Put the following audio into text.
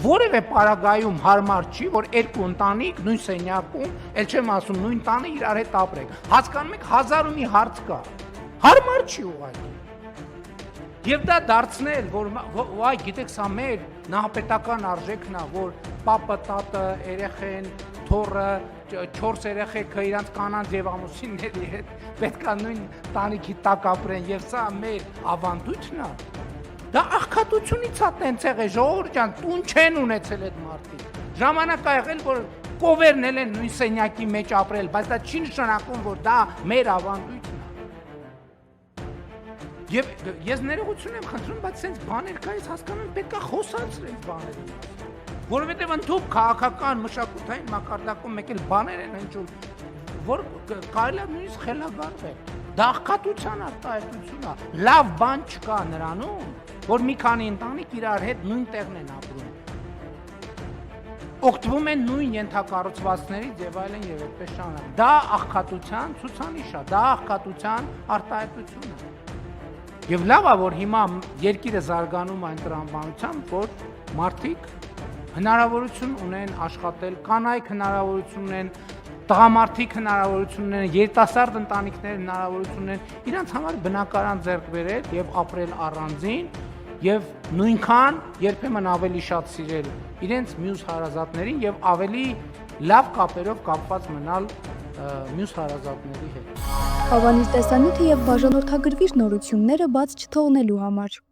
որևէ պարագայում հարմար չի, որ երկու ընտանիք նույն սենյակում, ել չեմ ասում նույն տանը իրար հետ ապրեք։ Հասկանում եք, հազար ու մի հարց կա։ Հարմար չի ուղղակի։ Եվ դա դարձնել, որ այ գիտեք, սա մեր նահապետական արժեքն է, որ պապը, տատը, երեխեն, թոռը, 4 երեխեքը իրանց կանանց եւ ամուսինների հետ պետքա նույն տանիքի տակ ապրեն եւ սա մեր ավանդույթն է։ Դա աղքատությունից է տենց եղել, ժողովուրդ ջան, տուն չեն ունեցել այդ մարդիկ։ Ժամանակ ա եղել, որ կովերնել են նույն սենյակի մեջ ապրել, բայց դա չի նշանակում, որ դա մեր ավանդույթն է։ Եվ ես ներողություն եմ խնդրում, բայց սենց բաներ կա, ես հասկանում եմ, պետք է խոսացրել այդ բաները։ Որովհետև ընդհանուր քաղաքական մշակութային մակարդակում մեկ էլ բաներ են հնչում, որ կարելի է նույնիսկ խելագարվել։ Դա աղքատության արտահայտություն է։ Լավ բան չկա նրանում, որ մի քանի ընտանիք իրար հետ նույն տեղն են ապրում։ Օգտվում են նույն ենթակառուցվածքներից եւ այլն եւ այդպես շարունակ։ Դա աղքատության ցուցանիշ է, դա աղքատության արտահայտություն է։ Եվ լավ է, որ հիմա երկիրը զարգանում այն տրամաբանությամբ, որ մարդիկ հնարավորություն ունեն աշխատել, կանայք հնարավորություն ունեն, տղամարդիկ հնարավորություն ունեն, երիտասարդ ընտանիքներ հնարավորություն ունեն իրանց համար բնակարան ձեռք բերել եւ ապրել առանձին եւ նույնքան երբեմն ավելի շատ սիրել իրենց մյուս հարազատներին եւ ավելի լավ կապերով կապված մնալ մյուս հարազատների հետ։ Հավանիր տեսանյութը եւ բաժանորդագրվիր նորությունները բաց չթողնելու համար։